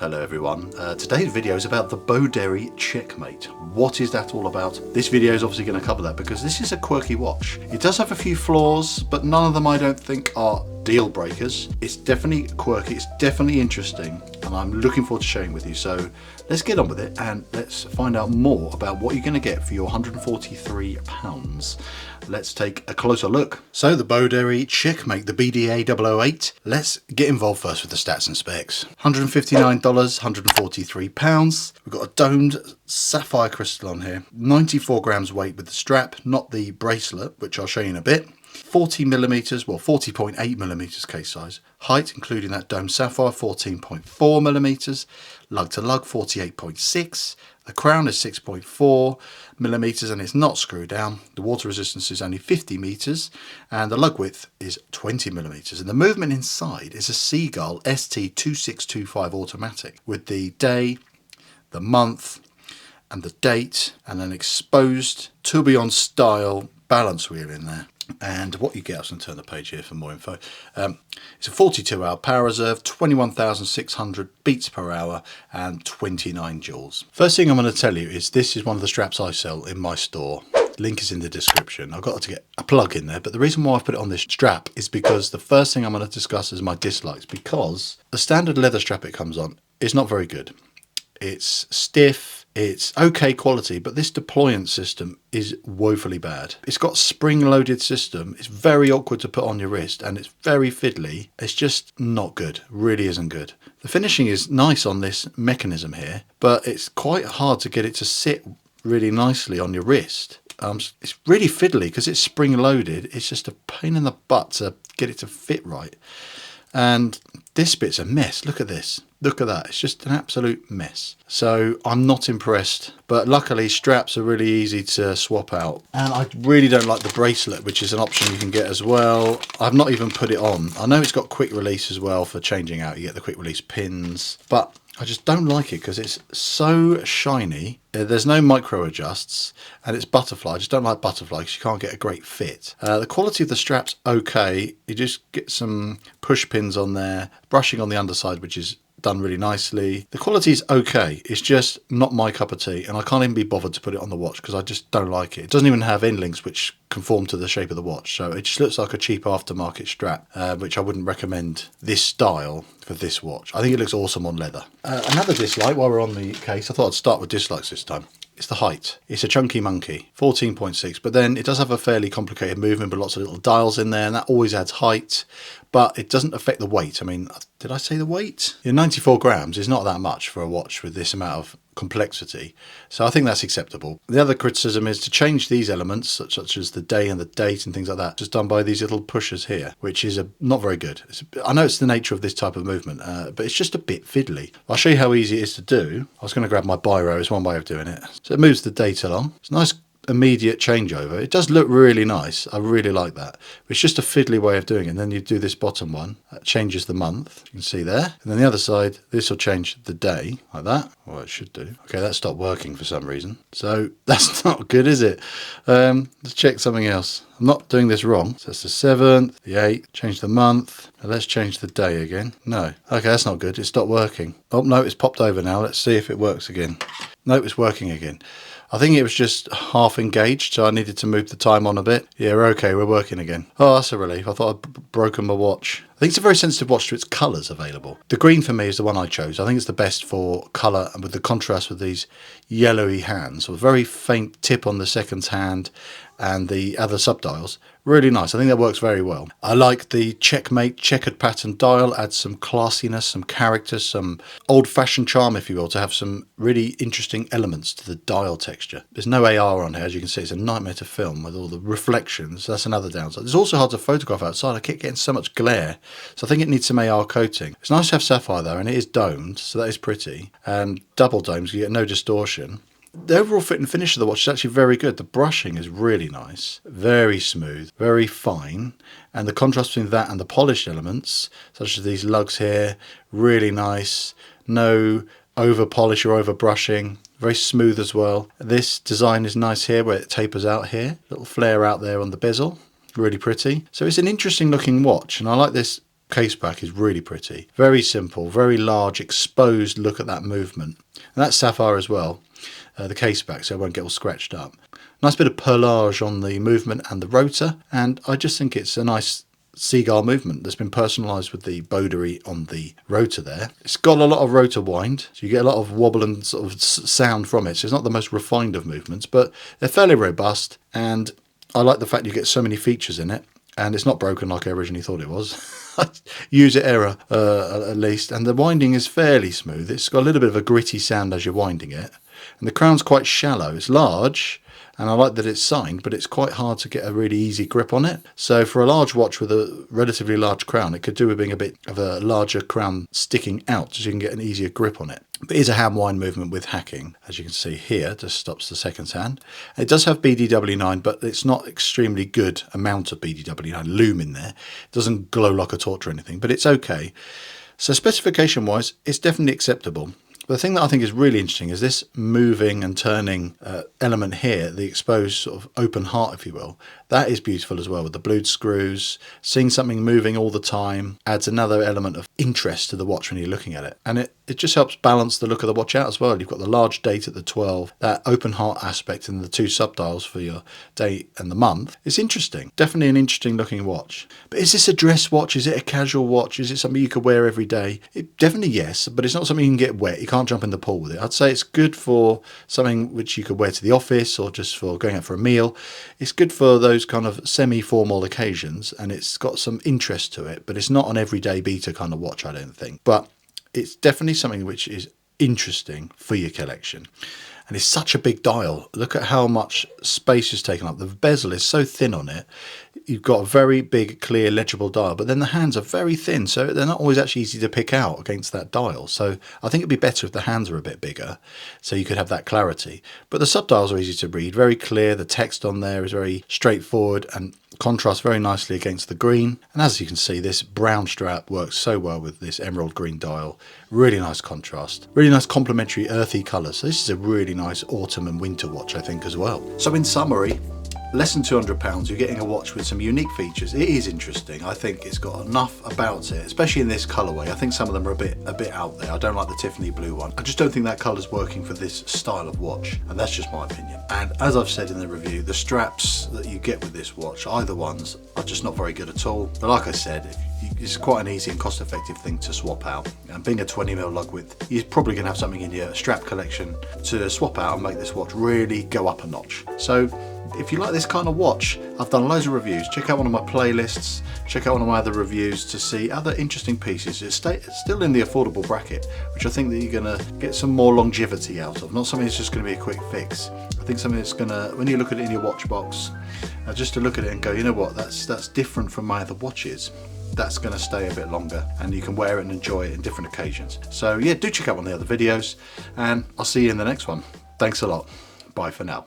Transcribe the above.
Hello everyone, today's video is about the Boderry Checkmate. What is that all about? This video is obviously going to cover that because this is a quirky watch. It does have a few flaws, but none of them I don't think are deal breakers. It's definitely quirky, it's definitely interesting, and I'm looking forward to sharing with you. So let's get on with it and let's find out more about what you're going to get for your £143. Let's take a closer look. So the Boderry Checkmate, the BDA 008. Let's get involved first with the stats and specs. $159, £143. We've got a domed sapphire crystal on here. 94 grams weight with the strap, not the bracelet, which I'll show you in a bit. 40 millimeters, well 40.8 millimeters case size. Height, including that domed sapphire, 14.4 millimeters. Lug to lug, 48.6. The crown is 6.4 millimeters and it's not screwed down. The water resistance is only 50 meters and the lug width is 20 millimeters. And the movement inside is a Seagull ST2625 automatic with the day, the month and the date, and an exposed tourbillon style balance wheel in there. And what you get, I was going to turn the page here for more info. It's a 42-hour power reserve, 21,600 beats per hour and 29 joules. First thing I'm going to tell you is this is one of the straps I sell in my store. Link is in the description. I've got to get a plug in there, but the reason why I've put it on this strap is because the first thing I'm going to discuss is my dislikes, because the standard leather strap it comes on is not very good. It's stiff, it's okay quality, but this deployment system is woefully bad. It's got a spring-loaded system. It's very awkward to put on your wrist and it's very fiddly. It's just not good, really isn't good. The finishing is nice on this mechanism here, but it's quite hard to get it to sit really nicely on your wrist. It's really fiddly because it's spring-loaded. It's just a pain in the butt to get it to fit right. And this bit's a mess. Look at this. Look at that. It's just an absolute mess. So I'm not impressed. But luckily straps are really easy to swap out. And I really don't like the bracelet, which is an option you can get as well. I've not even put it on. I know it's got quick release as well for changing out. You get the quick release pins. But I just don't like it because it's so shiny. There's no micro adjusts and it's butterfly. I just don't like butterfly because you can't get a great fit. The quality of the strap's okay. You just get some push pins on there, brushing on the underside, which is done really nicely. The quality is okay. It's just not my cup of tea and I can't even be bothered to put it on the watch because I just don't like it. It doesn't even have end links which conform to the shape of the watch, so it just looks like a cheap aftermarket strap, which I wouldn't recommend this style for this watch. I think it looks awesome on leather. Another dislike, while we're on the case, I thought I'd start with dislikes this time. It's the height. It's a chunky monkey, 14.6, but then it does have a fairly complicated movement with lots of little dials in there and that always adds height, but it doesn't affect the weight. I mean, did I say the weight? Yeah, 94 grams is not that much for a watch with this amount of complexity, so I think that's acceptable. The other criticism is to change these elements such as the day and the date and things like that, just done by these little pushers here, which is not very good. I know it's the nature of this type of movement, but it's just a bit fiddly. I'll show you how easy it is to do. I was going to grab my biro, it's one way of doing it. So it moves the date along. It's a nice immediate changeover. It does look really nice. I really like that. It's just a fiddly way of doing it. And then you do this bottom one, that changes the month. You can see there. And then the other side, this will change the day like that. Well, it should do. Okay, that stopped working for some reason. So that's not good, is it? Let's check something else. I'm not doing this wrong. So that's the 7th, the 8th, change the month. Now let's change the day again. No. Okay, that's not good. It stopped working. Oh, no, it's popped over now. Let's see if it works again. No, it's working again. I think it was just half engaged, so I needed to move the time on a bit. Yeah, we're okay, we're working again. Oh, that's a relief. I thought I'd broken my watch. I think it's a very sensitive watch to its colours available. The green for me is the one I chose. I think it's the best for colour and with the contrast with these yellowy hands. So a very faint tip on the second hand and the other subdials. Really nice. I think that works very well. I like the Checkmate checkered pattern dial. Adds some classiness, some character, some old-fashioned charm, if you will, to have some really interesting elements to the dial texture. There's no AR on here, as you can see. It's a nightmare to film with all the reflections. That's another downside. It's also hard to photograph outside. I keep getting so much glare, so I think it needs some AR coating. It's nice to have sapphire though, and it is domed, so that is pretty. And double domes, you get no distortion. The overall fit and finish of the watch is actually very good. The brushing is really nice, very smooth, very fine, and the contrast between that and the polished elements, such as these lugs here, really nice. No over polish or over brushing, very smooth as well. This design is nice here where it tapers out here, little flare out there on the bezel, really pretty. So it's an interesting looking watch, and I like this Caseback is really pretty. Very simple, very large, exposed look at that movement. And that's Sapphire as well, the Caseback, so it won't get all scratched up. Nice bit of perlage on the movement and the rotor, and I just think it's a nice seagull movement that's been personalised with the Boderry on the rotor there. It's got a lot of rotor wind, so you get a lot of wobble and sort of sound from it. So it's not the most refined of movements, but they're fairly robust, and I like the fact you get so many features in it, and it's not broken like I originally thought it was. User error at least, and the winding is fairly smooth. It's got a little bit of a gritty sound as you're winding it, and the crown's quite shallow. It's large, and I like that it's signed, but it's quite hard to get a really easy grip on it. So for a large watch with a relatively large crown, it could do with being a bit of a larger crown sticking out so you can get an easier grip on it. But it is a hand wind movement with hacking, as you can see here, just stops the seconds hand. It does have BDW9, but it's not extremely good amount of BDW9 lume in there. It doesn't glow like a torch or anything, but it's okay. So specification wise, it's definitely acceptable. But the thing that I think is really interesting is this moving and turning element here, the exposed sort of open heart, if you will. That is beautiful as well with the blued screws. Seeing something moving all the time adds another element of interest to the watch when you're looking at it. And it just helps balance the look of the watch out as well. You've got the large date at the 12, that open heart aspect and the two subdials for your date and the month. It's interesting. Definitely an interesting looking watch. But is this a dress watch? Is it a casual watch? Is it something you could wear every day? Definitely yes, but it's not something you can get wet. You can't jump in the pool with it. I'd say it's good for something which you could wear to the office or just for going out for a meal. It's good for those kind of semi-formal occasions, and it's got some interest to it, but it's not an everyday beater kind of watch, I don't think. But it's definitely something which is interesting for your collection. And it's such a big dial. Look at how much space is taken up. The bezel is so thin on it. You've got a very big, clear, legible dial, but then the hands are very thin, so they're not always actually easy to pick out against that dial. So I think it'd be better if the hands were a bit bigger, so you could have that clarity. But the subdials are easy to read, very clear. The text on there is very straightforward and contrasts very nicely against the green. And as you can see, this brown strap works so well with this emerald green dial. Really nice contrast, really nice complementary earthy colours. So this is a really nice autumn and winter watch, I think, as well. So in summary, less than £200, you're getting a watch with some unique features. It is interesting. I think it's got enough about it, especially in this colourway. I think some of them are a bit out there. I don't like the Tiffany blue one. I just don't think that colour's working for this style of watch, and that's just my opinion. And as I've said in the review, the straps that you get with this watch, either ones, are just not very good at all. But like I said, it's quite an easy and cost-effective thing to swap out. And being a 20mm lug width, you're probably going to have something in your strap collection to swap out and make this watch really go up a notch. So if you like this kind of watch, I've done loads of reviews. Check out one of my playlists, check out one of my other reviews to see other interesting pieces. It's still in the affordable bracket, which I think that you're going to get some more longevity out of. Not something that's just going to be a quick fix. I think something that's going to, when you look at it in your watch box, just to look at it and go, you know what, that's different from my other watches. That's going to stay a bit longer, and you can wear it and enjoy it in different occasions. So yeah, do check out one of the other videos, and I'll see you in the next one. Thanks a lot. Bye for now.